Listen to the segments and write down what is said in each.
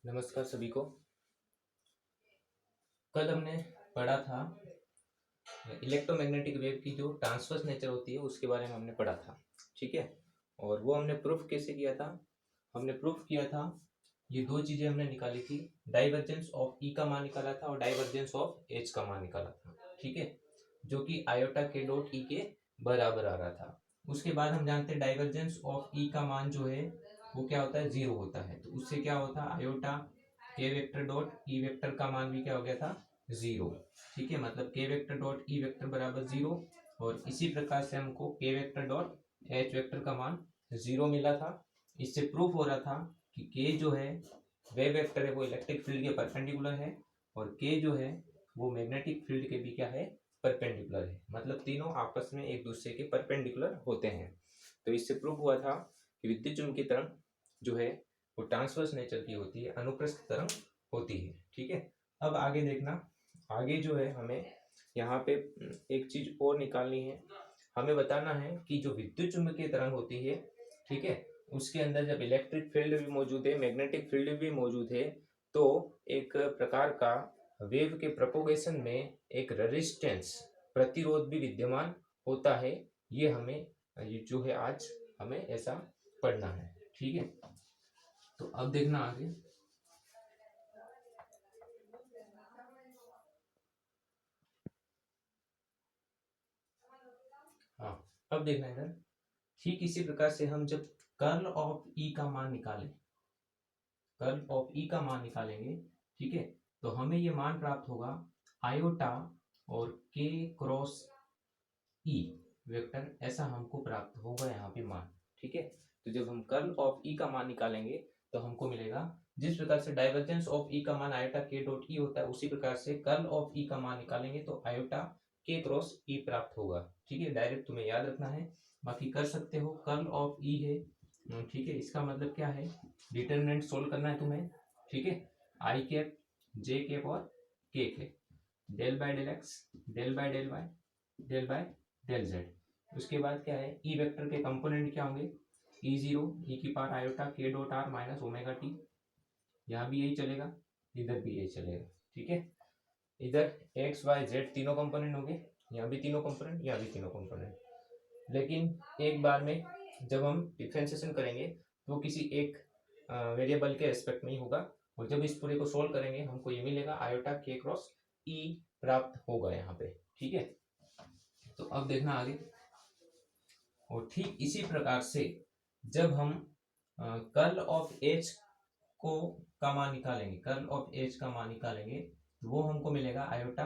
नमस्कार सभी को। कल हमने पढ़ा था इलेक्ट्रोमैग्नेटिक वेव की जो ट्रांसवर्स नेचर होती है उसके बारे में हमने पढ़ा था। ठीक है, और वो हमने प्रूफ कैसे किया था? हमने प्रूफ किया था, ये दो चीजें हमने निकाली थी, डाइवर्जेंस ऑफ ई का मान निकाला था और डाइवर्जेंस ऑफ एच का मान निकाला था। ठीक है, जो कि आयोटा के डॉट ई के बराबर आ रहा था। उसके बाद हम जानते हैं डाइवर्जेंस ऑफ ई का मान जो है वो क्या होता है, 0 होता है। तो उससे क्या होता है, आयोटा के वेक्टर डॉट ई वेक्टर का मान भी क्या हो गया था, 0। ठीक है, मतलब के वेक्टर डॉट ई वेक्टर बराबर 0। और इसी प्रकार से हमको के वेक्टर डॉट एच वेक्टर का मान 0 मिला था। इससे प्रूफ हो रहा था कि के जो है वेव वेक्टर है वो इलेक्ट्रिक फील्ड के परपेंडिकुलर है और के जो है वो मैग्नेटिक फील्ड के भी क्या है, परपेंडिकुलर है। मतलब तीनों आपस में एक दूसरे के परपेंडिकुलर होते हैं। तो इससे प्रूव हुआ था कि विद्युत चुम्बकीय तरंग जो है वो ट्रांसवर्स नेचर की होती है, अनुप्रस्थ तरंग होती है। ठीक है, अब आगे देखना, आगे जो है हमें यहाँ पे एक चीज और निकालनी है। हमें बताना है कि जो विद्युत चुम्बकीय तरंग होती है, ठीक है, उसके अंदर जब इलेक्ट्रिक फील्ड भी मौजूद है, मैग्नेटिक फील्ड भी मौजूद है, तो एक प्रकार का वेव के प्रोपोगेशन में एक रेजिस्टेंस प्रतिरोध भी विद्यमान होता है। ये हमें, ये जो है आज हमें ऐसा पढ़ना है। ठीक है, तो अब देखना आगे। हाँ, अब देखना इधर, ठीक इसी प्रकार से हम जब कर्ल ऑफ ई का मान निकालें, कर्ल ऑफ ई का मान निकालेंगे, ठीक है, तो हमें ये मान प्राप्त होगा आयोटा और के क्रॉस ई वेक्टर, ऐसा हमको प्राप्त होगा यहाँ पे मान। ठीक है, तो जब हम कर्ल ऑफ ई का मान निकालेंगे तो हमको मिलेगा, जिस प्रकार से डाइवर्जेंस ऑफ ई का मान आयोटा के डॉट ई होता है, उसी प्रकार से कर्ल ऑफ ई का मान निकालेंगे तो आयोटा के क्रॉस ई प्राप्त होगा। ठीक है, डायरेक्ट तुम्हें याद रखना है, बाकी कर सकते हो। कर्ल ऑफ ई है, ठीक है, इसका मतलब क्या है, डिटरमिनेंट सोल्व करना है तुम्हें। ठीक है, आई कैप, जे कैप और K cap, del by del X, del by del Y, del by del Z. उसके बाद क्या है, ई वेक्टर के कंपोनेंट क्या होंगे, ई जीरो ई की power iota K dot R minus omega T, यहाँ भी यही चलेगा, इधर भी यही चलेगा। ठीक है, इधर एक्स वाई जेड तीनों कंपोनेंट होंगे, यहाँ भी तीनों कंपोनेंट, यहाँ भी तीनों कंपोनेंट। लेकिन एक बार में जब हम डिफ्रेंशिएशन करेंगे तो किसी एक वेरिएबल के रेस्पेक्ट में ही होगा, और जब इस पूरे को सोल्व करेंगे हमको ये मिलेगा आयोटा के क्रॉस ई प्राप्त होगा यहाँ पे। ठीक है, तो अब देखना आगे। और ठीक इसी प्रकार से जब हम कर्ल ऑफ एच को का मान निकालेंगे, कर्ल ऑफ एच का मान निकालेंगे, तो वो हमको मिलेगा आयोटा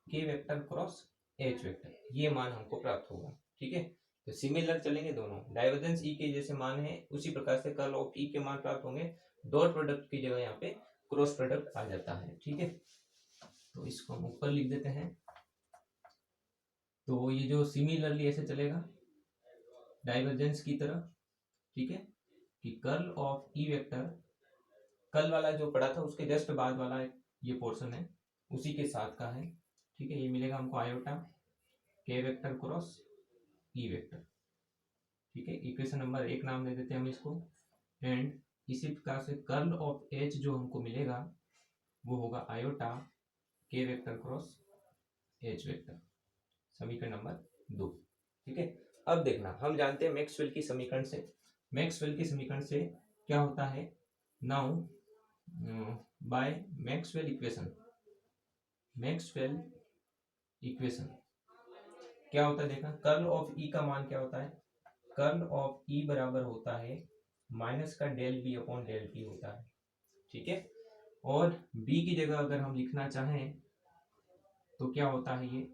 के वेक्टर क्रॉस एच वेक्टर, ये मान हमको प्राप्त होगा। ठीक है, तो सिमिलर चलेंगे दोनों, डाइवर्जेंस ई के जैसे मान है उसी प्रकार से कर्ल ऑफ ई के मान प्राप्त होंगे, डॉट प्रोडक्ट की जगह यहाँ पे क्रॉस प्रोडक्ट आ जाता है। ठीक है, तो इसको हम ऊपर लिख देते हैं। तो ये जो सिमिलरली ऐसे चलेगा डाइवर्जेंस की तरह। ठीक है, कि कर्ल ऑफ ई वेक्टर, कल वाला जो पढ़ा था उसके जस्ट बाद वाला ये पोर्शन है, उसी के साथ का है। ठीक है, ये मिलेगा हमको आयोटा के वेक्टर क्रॉस ई वेक्टर। ठीक है, इक्वेशन नंबर 1 नाम दे देते हैं हम इसको। एंड इसी प्रकार से कर्ल ऑफ एच जो हमको मिलेगा वो होगा आयोटा के वेक्टर क्रॉस एच वेक्टर, समीकरण नंबर 2। ठीक है, अब देखना, हम जानते हैं मैक्सवेल की समीकरण से, मैक्सवेल की समीकरण से क्या होता है, now bye Maxwell equation, Maxwell equation क्या होता है देखना, कर्ल ऑफ ई का मान क्या होता है, कर्ल ऑफ ई बराबर होता है माइनस का del B upon del T होता है। ठीक है, और बी की जगह अगर हम लिखना चाहें तो क्या होता है, ये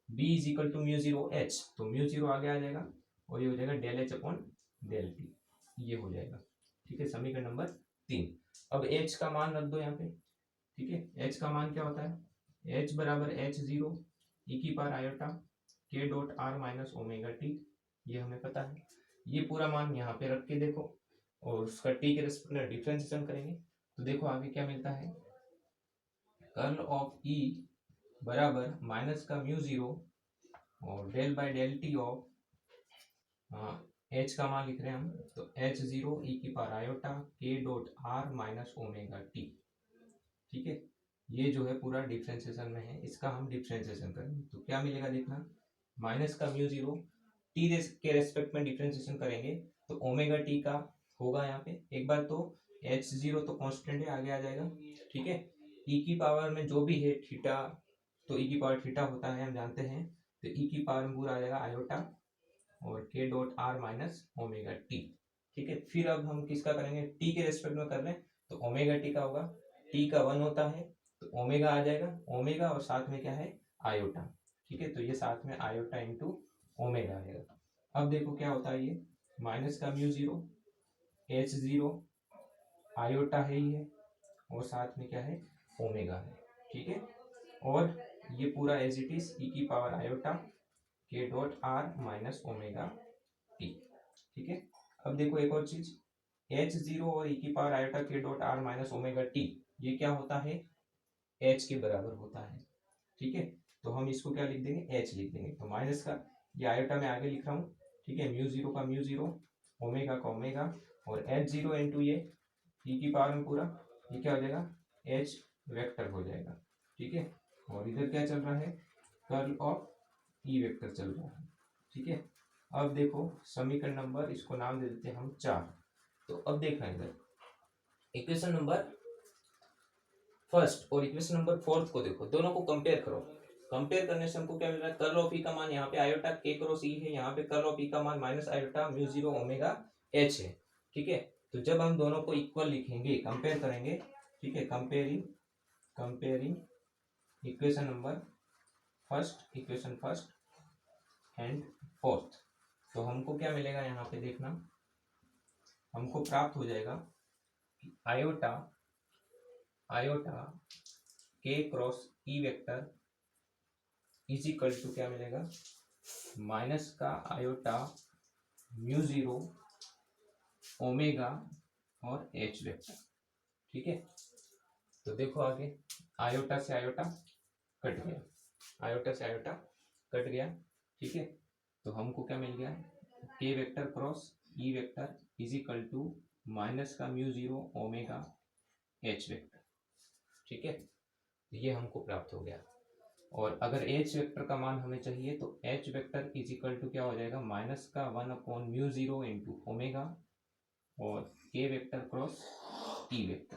B is equal to mu zero H, तो म्यू जीरो आगे आ जाएगा और ये हो जाएगा del H upon del T, ये हो जाएगा। ठीक है, समीकरण नंबर 3। अब एच का मान रख दो यहाँ पे। ठीक है, एच का मान क्या होता है, एच बराबर एच जीरो ई की power iota K dot R minus omega T, ये हमें पता है। ये पूरा मान यहाँ पे रख के देखो और उसका टी के रेस्पेक्ट में डिफरेंशिएशन करेंगे तो देखो आगे क्या मिलता है, कर्ल ऑफ ई बराबर माइनस का म्यू जीरो और del by del T of H का मान लिख रहे हैं हम, तो एच जीरो ई की power iota K dot R minus omega T. ठीक है, ये जो है पूरा डिफ्रेंसिएशन में है, इसका हम डिफ्रेंसिएशन करेंगे तो क्या मिलेगा देखना, माइनस का म्यू जीरो टी के रेस्पेक्ट में डिफ्रेंसिएशन करेंगे तो ओमेगा टी का होगा यहाँ पे एक बार, तो एच जीरो तो कांस्टेंट है, आगे आ जाएगा। ठीक है, ई की पावर में जो भी है थीटा, तो ई की पावर थीटा होता है हम जानते हैं, तो ई की पावर में पूरा आ जाएगा आयोटा और के dot R minus omega T. ठीक है, फिर अब हम किसका करेंगे, टी के रेस्पेक्ट में कर रहे हैं तो ओमेगा टी का होगा, टी का 1 होता है तो ओमेगा आ जाएगा, ओमेगा और साथ में क्या है आयोटा। ठीक है, तो ये साथ में आयोटा इंटू ओमेगा आएगा। अब देखो क्या होता है, ये माइनस का mu zero H zero iota है ही है और साथ में क्या है ओमेगा है। ठीक है, और ये पूरा एज इट इज ई की power iota K dot R minus omega T. ठीक है, अब देखो एक और चीज, एच जीरो और ई की power iota K dot R minus omega T, ये क्या होता है एच के बराबर होता है। ठीक है, तो हम इसको क्या लिख देंगे एच लिख देंगे, तो माइनस का ये आयोटा में आगे लिख रहा हूँ। ठीक है, म्यू जीरो का म्यू जीरो, ओमेगा का ओमेगा, और एच जीरो इंटू ये ई की पावर में पूरा, ये क्या हो जाएगा एच वेक्टर हो जाएगा। ठीक है, और इधर क्या चल रहा है कर्ल ऑफ ई वेक्टर चल रहा है। ठीक है, अब देखो समीकरण नंबर, इसको नाम दे देते हैं हम 4। तो अब देखना इधर इक्वेशन नंबर फर्स्ट और इक्वेशन नंबर फोर्थ को देखो, दोनों को कंपेयर करो। कंपेयर करने से हमको क्या मिल रहा है, कर्ल ऑफ ई का मान यहाँ पे आयोटा के क्रॉस ई है, यहाँ पे कर्ल ऑफ ई का मान minus iota mu zero omega H है। ठीक है, तो जब हम दोनों को इक्वल लिखेंगे, कंपेयर करेंगे, ठीक है, comparing equation number first, equation first and fourth, तो हमको क्या मिलेगा यहाँ पे देखना, हमको प्राप्त हो जाएगा iota K cross E vector is equal to क्या मिलेगा माइनस का आयोटा म्यू जीरो ओमेगा और एच वेक्टर। ठीक है, तो देखो आगे आयोटा से आयोटा कट गया, आयोटा से आयोटा कट गया। ठीक है, तो हमको क्या मिल गया K vector cross E vector is equal to minus का mu zero omega H vector. ठीक है, ये हमको प्राप्त हो गया। और अगर एच वेक्टर का मान हमें चाहिए तो H vector is equal to क्या हो जाएगा माइनस का 1/म्यू जीरो इंटू ओमेगा और K vector cross T vector,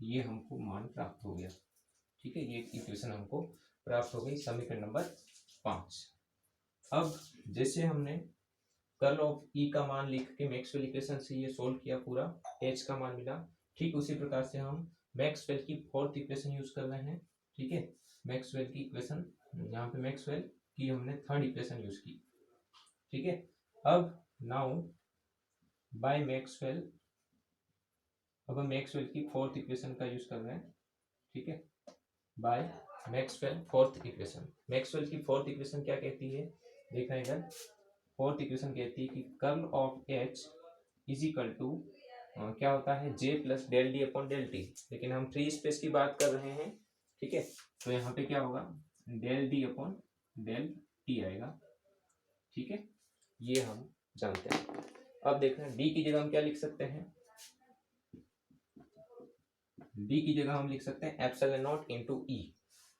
ये हमको मान प्राप्त हो गया। ठीक है, ये इक्वेशन हमको प्राप्त हो गई, समीकरण नंबर 5। अब जैसे हमने कर्ल ऑफ ई का मान लिख के मैक्सवेल इक्वेशन से ये सोल्व किया, पूरा एच का मान मिला, ठीक उसी प्रकार से हम मैक्सवेल की फोर्थ इक्वेशन यूज कर रहे हैं। ठीक है, मैक्सवेल की इक्वेशन, यहाँ पे मैक्सवेल की हमने थर्ड इक्वेशन यूज की। ठीक है, अब नाउ बाय मैक्सवेल, अब हम मैक्सवेल की फोर्थ इक्वेशन का यूज कर रहे हैं। ठीक है, bye Maxwell fourth equation, Maxwell की फोर्थ इक्वेशन क्या कहती है देखना इधर, फोर्थ इक्वेशन कहती है कि curl of H is equal to क्या होता है J plus del D upon del T, लेकिन हम फ्री स्पेस की बात कर रहे हैं। ठीक है, तो यहाँ पे क्या होगा del D upon del T आएगा। ठीक है, ये हम जानते हैं। अब देखना डी की जगह हम क्या लिख सकते हैं, डी की जगह हम लिख सकते हैं एप्सिलॉन नॉट इनटू ई,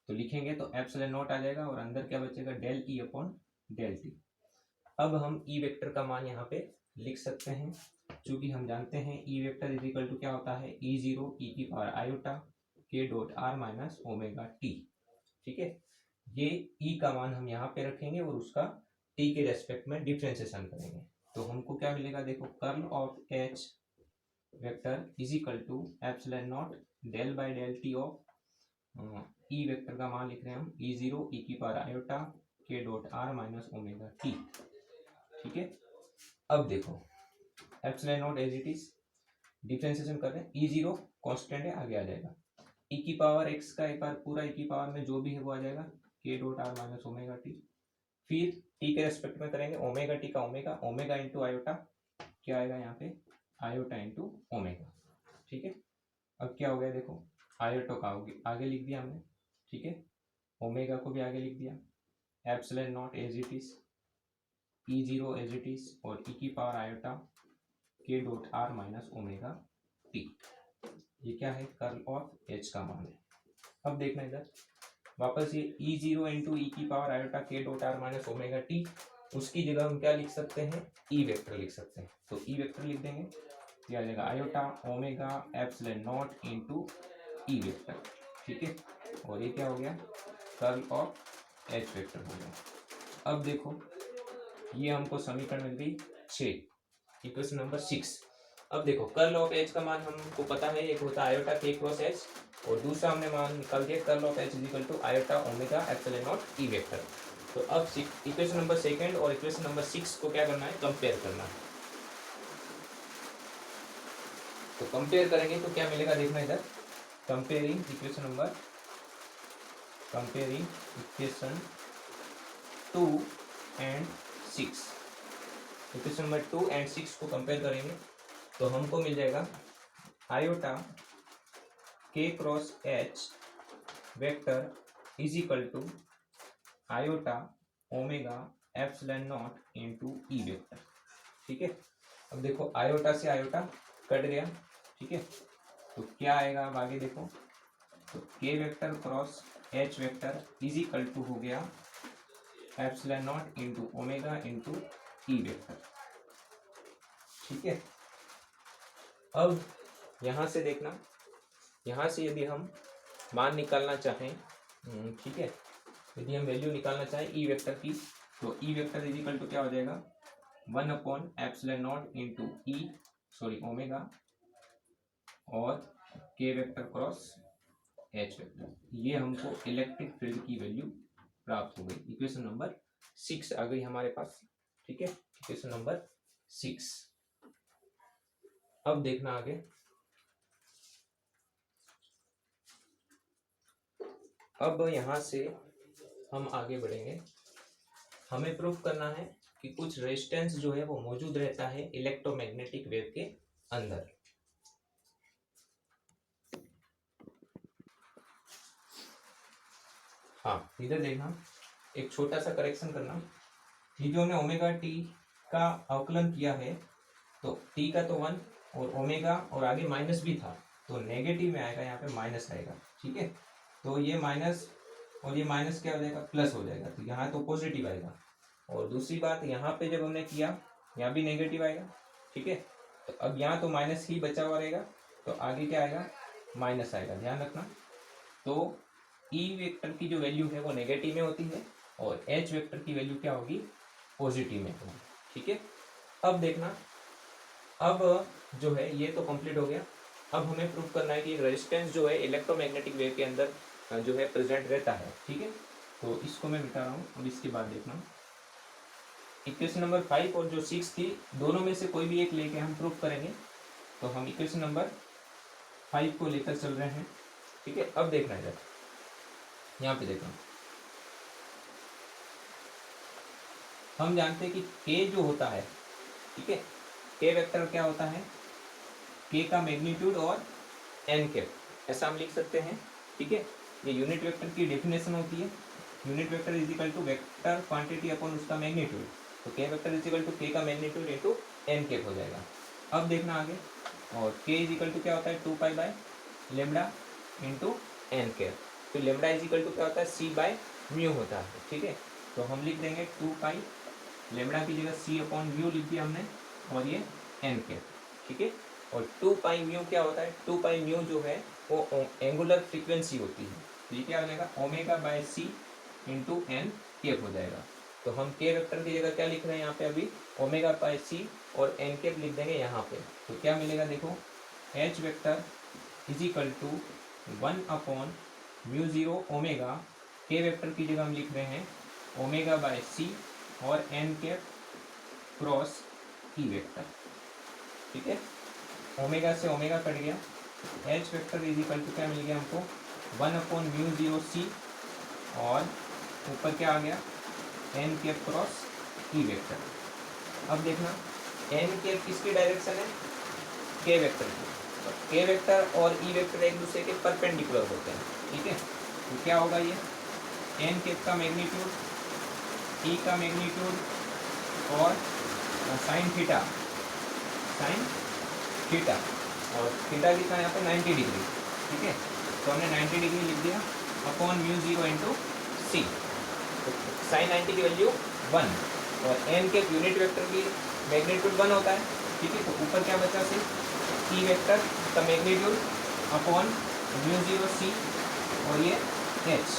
तो लिखेंगे तो एप्सिलॉन नॉट आ जाएगा और अंदर क्या बचेगा del E upon del T. अब हम ई वेक्टर का मान यहाँ पे लिख सकते हैं, क्योंकि हम जानते हैं E vector is equal to क्या होता है ई जीरो ई की power iota K dot R minus omega T. ठीक है, ये ई का मान हम यहाँ पे रखेंगे और उसका टी के रेस्पेक्ट में डिफ्रेंसिएशन करेंगे, तो हमको क्या मिलेगा देखो curl of H vector is equal to epsilon naught del by del T of E vector का मान लिख रहे हैं हम ई जीरो ई की power iota K dot R minus omega T. ठीक है, अब देखो epsilon naught as it is differentiation कर रहे हैं, ई जीरो कॉन्स्टेंट है आगे आ जाएगा, ई की पावर एक्स का एक बार पूरा ई की पावर में जो भी है वो आ जाएगा के dot R minus omega T, फिर टी के रेस्पेक्ट में करेंगे ओमेगा टी का ओमेगा, ओमेगा इंटू आयोटा, क्या आएगा यहाँ पे आयोटा इंटू ओमेगा। ठीक है, अब क्या हो गया देखो आयोटा का आगे लिख दिया हमने। ठीक है, ओमेगा को भी आगे लिख दिया, epsilon naught as it is E zero as it is और ई की power iota K dot R minus omega T. ये क्या है, कर्ल ऑफ एच का मान है। अब देखना इधर वापस ये ई जीरो इंटू ई की power iota K dot R minus omega T, उसकी जगह हम क्या लिख सकते हैं, ई वेक्टर लिख सकते हैं। तो ई वेक्टर लिख देंगे, क्या आ जाएगा iota omega epsilon naught into E vector, ठीक है। और ये क्या हो गया, कर्ल ऑफ एच वेक्टर हो गया। अब देखो ये हमको समीकरण मिल गई 6, इक्वेशन नंबर 6। अब देखो कर्ल ऑफ एच का मान हमको पता है, एक होता है आयोटा के क्रॉस एच और दूसरा हमने मान निकाल दिया curl of H equal to iota omega epsilon naught E vector. तो अब इक्वेशन नंबर 2 और इक्वेशन नंबर 6 को क्या करना है, कंपेयर करना है। तो कंपेयर करेंगे तो क्या मिलेगा, देखना इधर, comparing equation 2 and 6, equation number 2 and 6 को कंपेयर करेंगे तो हमको मिल जाएगा iota K cross H vector is equal to iota omega epsilon naught into E vector, ठीक है। अब देखो आयोटा से आयोटा कट गया, ठीक है। तो क्या आएगा अब आगे देखो, तो K vector cross H vector is equal to हो गया epsilon naught into omega into E vector, ठीक है। अब यहाँ से देखना, यहाँ से यदि हम मान निकालना चाहें, ठीक है, यदि हम वैल्यू निकालना चाहें ई वेक्टर की, तो E vector is equal to क्या हो जाएगा 1 upon epsilon naught into omega और K vector cross H vector. ये हमको इलेक्ट्रिक फील्ड की वैल्यू प्राप्त हो गई। इक्वेशन नंबर 6 आ गई हमारे पास, ठीक है, इक्वेशन नंबर 6। अब देखना आगे, अब यहां से हम आगे बढ़ेंगे। हमें प्रूफ करना है कि कुछ रेजिस्टेंस जो है वो मौजूद रहता है इलेक्ट्रोमैग्नेटिक वेव के अंदर। हाँ इधर देखना, एक छोटा सा करेक्शन करना, ये जो हमने ओमेगा टी का अवकलन किया है, तो टी का तो 1 और ओमेगा और आगे माइनस भी था, तो नेगेटिव में आएगा, यहाँ पे माइनस आएगा, ठीक है। तो ये माइनस और ये माइनस क्या हो जाएगा, प्लस हो जाएगा, तो यहाँ तो पॉजिटिव आएगा। और दूसरी बात, यहाँ पे जब हमने किया यहाँ भी नेगेटिव आएगा, ठीक है। तो अब यहाँ तो माइनस ही बचा हुआ रहेगा, तो आगे क्या आएगा, माइनस आएगा, ध्यान रखना। तो ई वेक्टर की जो वैल्यू है वो नेगेटिव में होती है और एच वेक्टर की वैल्यू क्या होगी, पॉजिटिव में होगी, ठीक है। अब देखना, अब जो है ये तो कंप्लीट हो गया। अब हमें प्रूव करना है कि रेजिस्टेंस जो है इलेक्ट्रोमैग्नेटिक वेव के अंदर जो है प्रेजेंट रहता है, ठीक है। तो इसको मैं मिटा रहा हूँ, अब इसके बाद देखना इक्वेशन नंबर 5 और जो 6 थी, दोनों में से कोई भी एक लेके हम प्रूव करेंगे। तो हम इक्वेशन नंबर 5 को लेकर चल रहे हैं, ठीक है। अब देखना है, यहाँ पे देखना, हम जानते हैं कि k जो होता है, ठीक है, k वेक्टर क्या होता है, k का मैग्नीट्यूड और n कैप, ऐसा हम लिख सकते हैं, ठीक है। ये यूनिट वेक्टर की डेफिनेशन होती है, unit vector is equal to vector quantity upon उसका मैग्नीट्यूड। तो k vector is equal to k का मैग्नीट्यूड इंटू n कैप हो जाएगा। अब देखना आगे, और k इज इक्वल टू क्या होता है 2 pi by lambda into n cap. तो लेमडा इज इक्वल टू क्या होता है c बाय म्यू होता है, ठीक है। तो हम लिख देंगे 2 पाई, लेमडा की जगह c अपॉन म्यू लिख दिया हमने, और ये n कैप, ठीक है। और 2 पाई म्यू क्या होता है, 2 पाई म्यू जो है वो एंगुलर फ्रीक्वेंसी होती है। तो ये क्या हो जाएगा, omega by c into N cap हो जाएगा। तो हम के वेक्टर की जगह क्या लिख रहे हैं यहाँ पे, अभी ओमेगा बाय c और एन कैप लिख देंगे यहाँ पे। तो क्या मिलेगा, देखो H vector is equal to 1 upon mu zero omega, K vector की जगह हम लिख रहे हैं ओमेगा बाय c और N cap cross E vector, ठीक है। ओमेगा से ओमेगा कट गया, H vector is equal to क्या मिल गया हमको 1 अपॉन म्यू जीरो सी, और ऊपर क्या आ गया N cap cross E vector. अब देखना एन कैप किसकी डायरेक्शन है, के वेक्टर की। के वेक्टर और ई वेक्टर एक दूसरे के परपेंडिकुलर होते हैं, ठीक है। तो क्या होगा, ये एन कैप का मैग्नीट्यूड, ई का मैग्नीट्यूड और साइन थीटा और थीटा कितना है यहाँ पे 90 डिग्री, ठीक है। तो हमने 90 डिग्री लिख दिया अपॉन म्यू 0 इंटू सी। तो साइन 90 की वैल्यू 1 और n के यूनिट वेक्टर की मैग्नीट्यूड 1 होता है, ठीक है। तो ऊपर क्या बचा सिर्फ ई वेक्टर का मैग्नीट्यूड अपॉन म्यू 0 सी और ये h,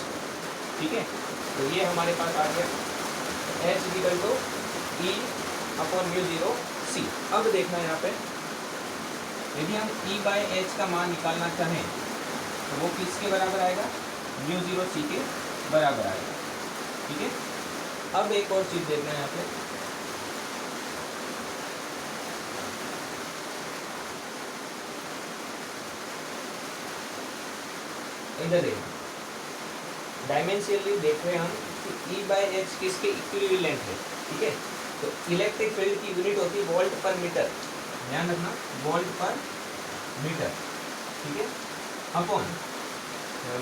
ठीक है। तो ये हमारे पास आ गया h equal to E upon mu 0 C. अब देखना है यहाँ पे यदि हम E बाय एच का मान निकालना चाहें तो वो किसके बराबर आएगा, म्यू 0 सी के बराबर आएगा, ठीक है। अब एक और चीज देखना है यहाँ पे, इधर देखना डायमेंशियली देख रहे हैं हम कि E बाय एच किसके इक्विवेलेंट है, ठीक है। तो इलेक्ट्रिक फील्ड की यूनिट होती है वोल्ट पर मीटर, ध्यान रखना वोल्ट पर मीटर, ठीक है। अपॉन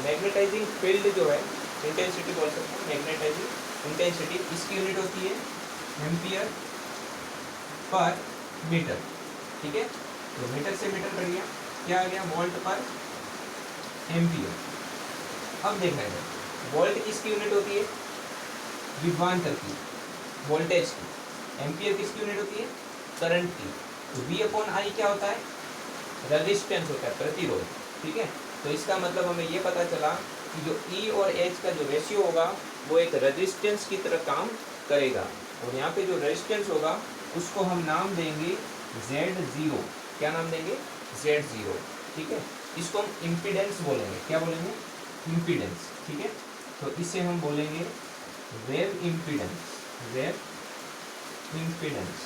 मैग्नेटाइजिंग फील्ड जो है इंटेंसिटी बोल सकते हैं, मैग्नेटाइजिंग इंटेंसिटी इसकी यूनिट होती है एम्पियर पर मीटर, ठीक है। तो मीटर से मीटर कर दिया, क्या आ गया वोल्ट पर एम्पियर। अब देखना है वोल्ट किसकी यूनिट होती है, विभवांतर की, वोल्टेज की। एम्पियर किसकी यूनिट होती है, करंट की। तो V अपॉन आई क्या होता है, रेजिस्टेंस होता है, प्रतिरोध, ठीक है। तो इसका मतलब हमें ये पता चला कि जो E और H का जो रेशियो होगा वो एक रेजिस्टेंस की तरह काम करेगा। और यहाँ पे जो रेजिस्टेंस होगा उसको हम नाम देंगे Z0। क्या नाम देंगे, Z0, ठीक है। इसको हम इम्पीडेंस बोलेंगे, क्या बोलेंगे, इम्पीडेंस, ठीक है। तो इसे हम बोलेंगे वेव इम्पीडेंस, वेव इम्पीडेंस,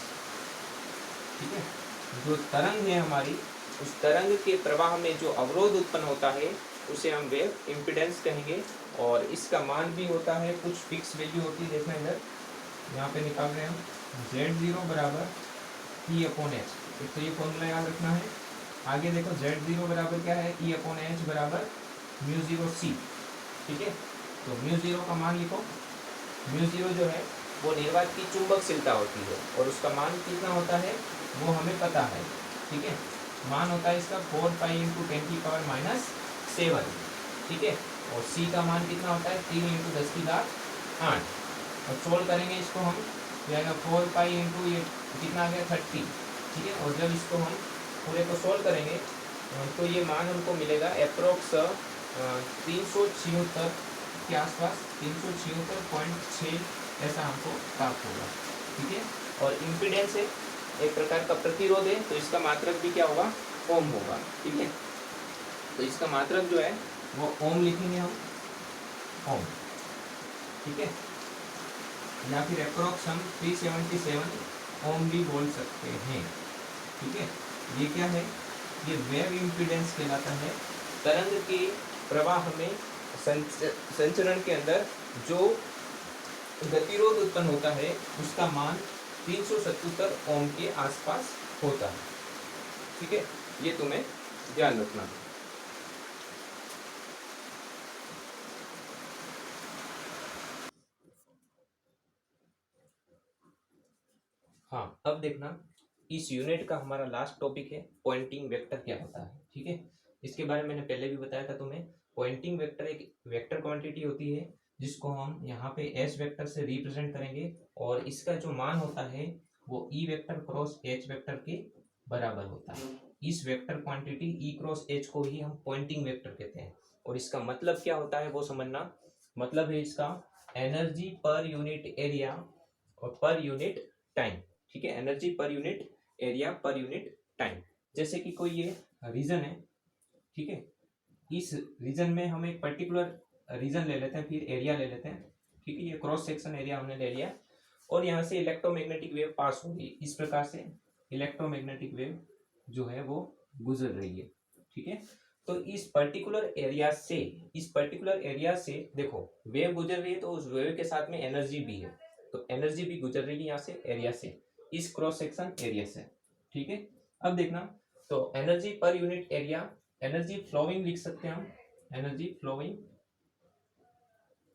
ठीक है। जो तरंग है हमारी, उस तरंग के प्रवाह में जो अवरोध उत्पन्न होता है उसे हम वेव इम्पीडेंस कहेंगे। और इसका मान भी होता है, कुछ फिक्स वैल्यू होती है, देखना इधर यहाँ पे निकाल रहे हैं हम Z0 बराबर E अपॉन एच। एक तो ये फॉर्मूला याद रखना है। आगे देखो Z0 बराबर क्या है, E अपॉन एच बराबर म्यू 0 सी, ठीक है। तो म्यू 0 का मान लिखो, म्यू 0 जो है वो निर्वात की चुंबकशीलता होती है और उसका मान कितना होता है वो हमें पता है, ठीक है। मान होता है इसका 4 पाई इंटू 10 की पावर माइनस 7, ठीक है। और C का मान कितना होता है 3 इंटू 10 की घात 8। और सोल्व करेंगे इसको हम, तो आएगा 4 पाई इंटू ये कितना आ गया 30, ठीक है। और जब इसको हम पूरे को सोल्व करेंगे तो ये मान हमको मिलेगा अप्रोक्स 376 के आसपास, 376.6 ऐसा हमको प्राप्त होगा, ठीक है। और इम्पीडेंस है एक प्रकार का प्रतिरोध है, तो इसका मात्रक भी क्या होगा, ओम होगा, ठीक है। तो इसका मात्रक जो है वो ओम लिखेंगे हम, ओम, ठीक है। या फिर अप्रोक्स हम 377 ओम भी बोल सकते हैं, ठीक है। ये क्या है, ये वेव इम्पीडेंस कहलाता है। तरंग के प्रवाह में संचरण के अंदर जो गतिरोध उत्पन्न होता है उसका मान 377 ओम के आसपास होता है, ठीक है। ये तुम्हें ध्यान रखना। हाँ, अब देखना इस यूनिट का हमारा लास्ट टॉपिक है पॉइंटिंग वेक्टर क्या होता है, ठीक है। इसके बारे में मैंने पहले भी बताया था तुम्हें। पॉइंटिंग वेक्टर एक वेक्टर क्वांटिटी होती है जिसको हम यहाँ पे एस वेक्टर से रिप्रेजेंट करेंगे और इसका जो मान होता है वो ई वेक्टर क्रॉस एच वेक्टर के बराबर होता है। इस वेक्टर क्वांटिटी ई क्रॉस एच को ही हम पॉइंटिंग वेक्टर कहते हैं। और इसका मतलब क्या होता है वो समझना। मतलब है इसका एनर्जी पर यूनिट एरिया और पर यूनिट टाइम, ठीक है। Energy per unit area per unit time. जैसे कि कोई ये रीजन है, ठीक है। इस रीजन में हम एक पर्टिकुलर रीजन ले लेते हैं, फिर एरिया ले लेते हैं, ठीक है। ये क्रॉस सेक्शन एरिया हमने ले लिया और यहाँ से इलेक्ट्रोमैग्नेटिक वेव पास हो रही है। इस प्रकार से इलेक्ट्रोमैग्नेटिक वेव जो है वो गुजर रही है, ठीक है। तो इस पर्टिकुलर एरिया से देखो वेव गुजर रही है तो उस वेव के साथ में एनर्जी भी है, तो एनर्जी भी गुजर रही है यहाँ से एरिया से, इस क्रॉस सेक्शन एरिया से, ठीक है। अब देखना तो energy per unit area, energy flowing लिख सकते हैं हम, एनर्जी फ्लोइंग,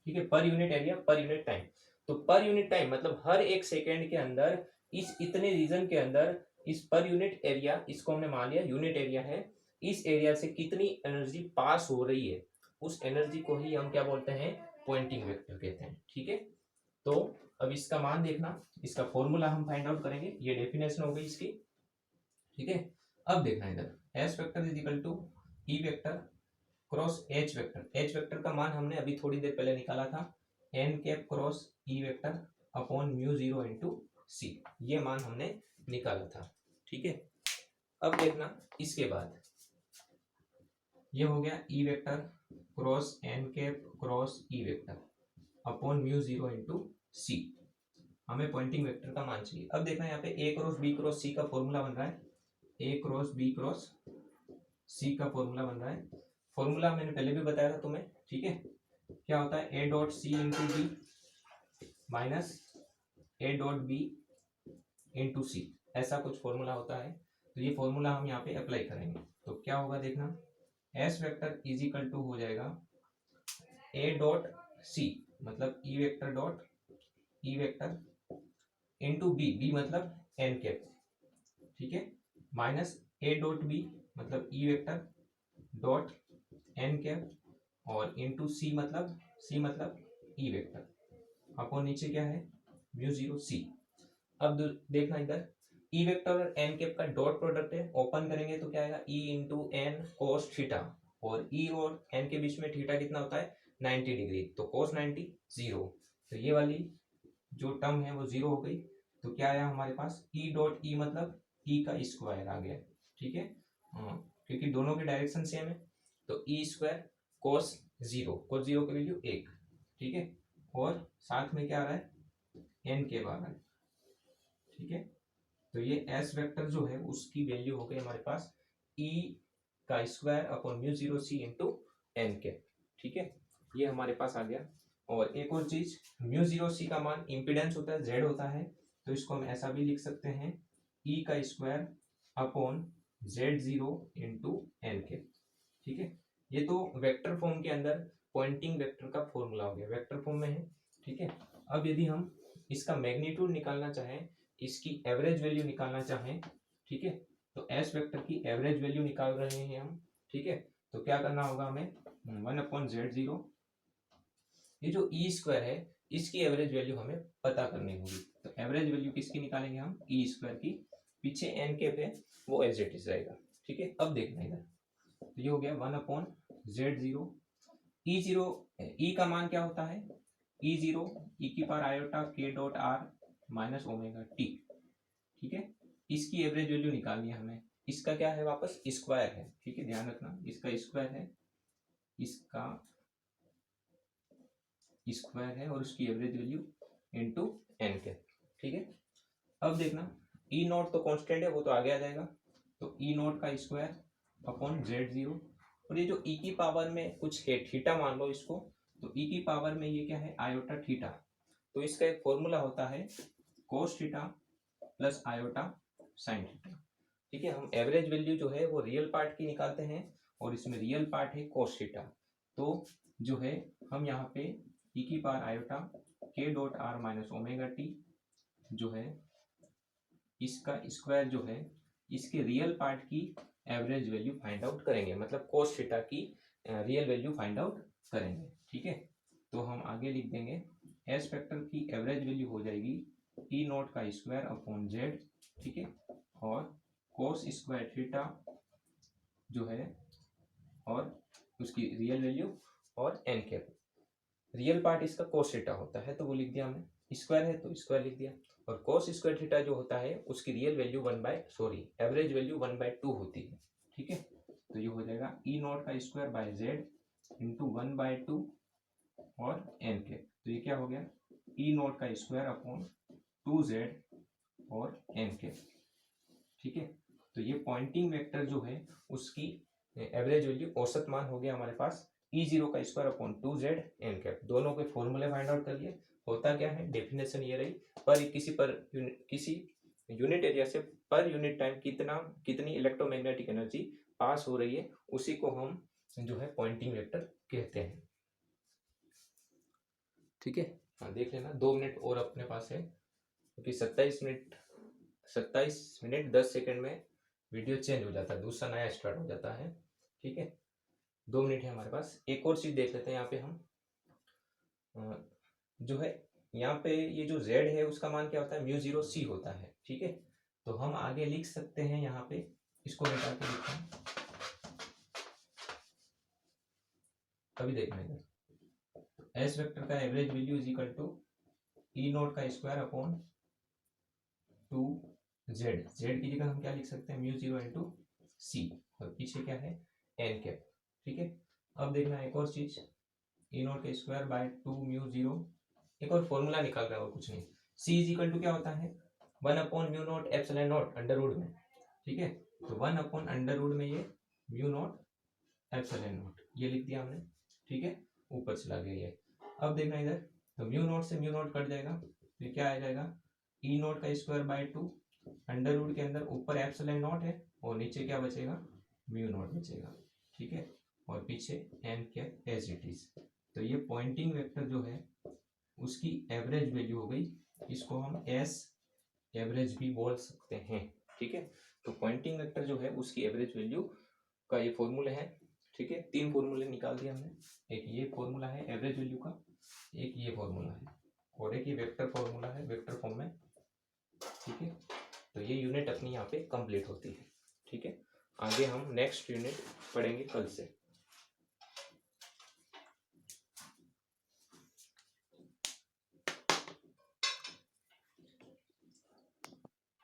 ठीक है, per unit area per unit time. तो पर यूनिट टाइम मतलब हर एक सेकेंड के अंदर इस इतने रीजन के अंदर इस पर यूनिट एरिया, इसको हमने मान लिया यूनिट एरिया है, इस एरिया से कितनी एनर्जी पास हो रही है, उस एनर्जी को ही हम क्या बोलते हैं, पॉइंटिंग वेक्टर कहते हैं। ठीक है, तो अब इसका मान देखना, इसका फॉर्मूला हम फाइंड आउट करेंगे, ये डेफिनेशन हो गई इसकी। ठीक है, अब देखना इधर S vector is equal to E vector cross H vector. H vector का मान हमने अभी थोड़ी देर पहले निकाला था, N cap cross E vector upon mu zero into C, ये मान हमने निकाला था। ठीक है, अब देखना इसके बाद ये हो गया E vector cross N cap cross E vector upon mu zero into C, हमें पॉइंटिंग वेक्टर का मान चाहिए। अब देखना यहाँ पे ए क्रॉस बी क्रॉस सी का फॉर्मूला बन रहा है, ए क्रॉस बी क्रॉस सी का फॉर्मूला बन रहा है। फॉर्मूला मैंने पहले भी बताया था तुम्हें। ठीक है, क्या होता है, A dot C into B minus A dot B into C, ऐसा कुछ फॉर्मूला होता है। तो ये फॉर्मूला हम यहाँ पे अप्लाई करेंगे, तो क्या होगा देखना, S vector is equal to हो जाएगा ए डॉट सी मतलब E vector dot E vector into B, B मतलब एन कैप, ठीक है, माइनस ए डॉट बी मतलब E vector dot N cap और इंटू सी मतलब ई वेक्टर अपॉन नीचे क्या है म्यू जीरो सी। अब देखना इधर ई वेक्टर और एन कैप का डॉट प्रोडक्ट है, ओपन करेंगे तो क्या आएगा E into N cos theta, और ई और एन के बीच में थीटा कितना होता है 90 डिग्री, तो कोस 90 जीरो, तो ये वाली जो टर्म है वो जीरो हो गई। तो क्या आया हमारे पास ई डॉट ई मतलब ई का स्क्वायर आ गया। ठीक है, हाँ, क्योंकि दोनों के डायरेक्शन सेम है, तो ई स्क्वायर कोस जीरो की वैल्यू एक। ठीक है, और साथ में क्या आ रहा है एन के आ रहा है। ठीक है, तो ये एस वेक्टर जो है उसकी वैल्यू हो गई हमारे पास ई का स्क्वायर अपॉन म्यू जीरो सी इंटू एन के। ठीक है, ये हमारे पास आ गया। और एक और चीज, म्यू जीरो सी का मान इम्पिडेंस होता है, जेड होता है, तो इसको हम ऐसा भी लिख सकते हैं ई का square upon Z zero into N K. ठीक है, ये तो वेक्टर फॉर्म के अंदर पॉइंटिंग वेक्टर का फॉर्मूला हो गया, वेक्टर फॉर्म में है। ठीक है, अब यदि हम इसका मैग्नीट्यूड निकालना चाहें, इसकी एवरेज वैल्यू निकालना चाहें, ठीक है, तो एस वेक्टर की एवरेज वैल्यू निकाल रहे हैं हम। ठीक है, तो क्या करना होगा हमें, वन अपॉन जेड जीरो, ये जो ई स्क्वायर है इसकी एवरेज वैल्यू हमें पता करनी होगी। तो एवरेज वैल्यू किसकी निकालेंगे हम, ई स्क्वायर की, पीछे एन के पे वो एज इट इज रहेगा। ठीक है, अब देखना इधर, तो ये हो गया वन अपॉन जेड जीरो, ई जीरो, ई का मान क्या होता है, ई जीरो ई की power iota K dot R minus omega T. ठीक है, इसकी एवरेज वैल्यू निकालनी है हमें, इसका क्या है वापस स्क्वायर है। ठीक है, ध्यान रखना इसका स्क्वायर है, इसका स्क्वायर है और उसकी average value into an K. ठीक है, अब देखना ई नॉट तो कांस्टेंट है, वो तो आगे आ जाएगा, तो ई नॉट का स्क्वायर अपॉन जेड जीरो, और ये जो ई की पावर में कुछ है थीटा मान लो इसको, तो ई की पावर में ये क्या है आयोटा थीटा, तो इसका एक फॉर्मूला होता है cos theta plus iota sine theta. ठीक है, हम एवरेज वैल्यू जो है वो रियल पार्ट की निकालते हैं, और इसमें रियल पार्ट है कोस थीटा, तो जो है हम यहाँ पे ई की power iota K dot R minus omega T जो है इसका स्क्वायर जो है इसके रियल पार्ट की एवरेज वैल्यू फाइंड आउट करेंगे, मतलब कोस थीटा की रियल वैल्यू फाइंड आउट करेंगे। ठीक है, तो हम आगे लिख देंगे एस फैक्टर की एवरेज वैल्यू हो जाएगी ई नॉट का स्क्वायर अपॉन जेड। ठीक है, और कोस स्क्वायर थीटा जो है और उसकी रियल वैल्यू और एन कैप, रियल पार्ट इसका कोस थीटा होता है तो वो लिख दिया हमने, स्क्वायर है तो स्क्वायर लिख दिया, और कोस स्क्वायर थीटा जो होता है उसकी रियल वैल्यू एवरेज वैल्यू 1/2 होती है। ठीक है, तो ये हो जाएगा ई नॉट का स्क्वायर बाय जेड इंटू 1/2 और एन के, तो ये क्या हो गया ई नॉट का स्क्वायर अपॉन 2z और एन के। ठीक है, तो ये पॉइंटिंग वेक्टर जो है उसकी एवरेज वैल्यू औसत मान हो गया हमारे पास ई जीरो का square upon 2z N cap. दोनों के फॉर्मूले फाइंड आउट कर लिए, होता क्या है डेफिनेशन ये रही, किसी यूनिट एरिया से पर यूनिट टाइम कितनी इलेक्ट्रोमैग्नेटिक एनर्जी पास हो रही है, उसी को हम जो है पॉइंटिंग वेक्टर कहते हैं। ठीक है, हाँ देख लेना, 2 मिनट और अपने पास है, क्योंकि 27 मिनट 10 सेकंड में वीडियो चेंज हो जाता है, दूसरा नया स्टार्ट हो जाता है। ठीक है, 2 मिनट है हमारे पास। एक और चीज देख लेते हैं यहाँ पे हम, जो है यहाँ पे ये जो z है उसका मान क्या होता है, म्यू 0 c होता है। ठीक है, तो हम आगे लिख सकते हैं यहाँ पे, इसको निकाल के लिखते हैं। अभी देखना इधर, एस वेक्टर का average value is equal to E naught का स्क्वायर अपॉन 2z। z की जगह हम क्या लिख सकते हैं, म्यू 0 इंटू सी, और पीछे क्या है, एन कैप। ठीक है, अब देखना एक और चीज, ई नोट का स्क्वायर बाय 2 म्यू 0, एक और फॉर्मूला निकाल रहा है और कुछ नहीं। सी इज इक्वल टू क्या होता है, 1 upon mu naught epsilon naught under root में। ठीक है, तो 1 अपॉन अंडर रूट में ये म्यू नॉट एप्सिलॉन नॉट, ये लिख दिया हमने। ठीक है, ऊपर चला गया ये। अब देखना इधर, तो म्यू नॉट से म्यू नॉट कट जाएगा, तो ये क्या आ जाएगा, ई नॉट का स्क्वायर बाय 2 अंडर रूट के अंदर ऊपर एप्सिलॉन नॉट है और नीचे क्या बचेगा, म्यू नॉट बचेगा। ठीक है, और पीछे N cap as it is. तो ये पॉइंटिंग वेक्टर जो है उसकी एवरेज वैल्यू हो गई, इसको हम एस एवरेज भी बोल सकते हैं। ठीक है, तो पॉइंटिंग वेक्टर जो है उसकी एवरेज वैल्यू का ये फॉर्मूला है। ठीक है, 3 फॉर्मूले निकाल दिए हमने, एक ये फॉर्मूला है एवरेज वैल्यू का, एक ये फॉर्मूला है, और एक ये वेक्टर फॉर्मूला है वेक्टर फॉर्म में। ठीक है, तो ये यूनिट अपनी यहाँ पे कंप्लीट होती है। ठीक है, आगे हम नेक्स्ट यूनिट पढ़ेंगे कल से।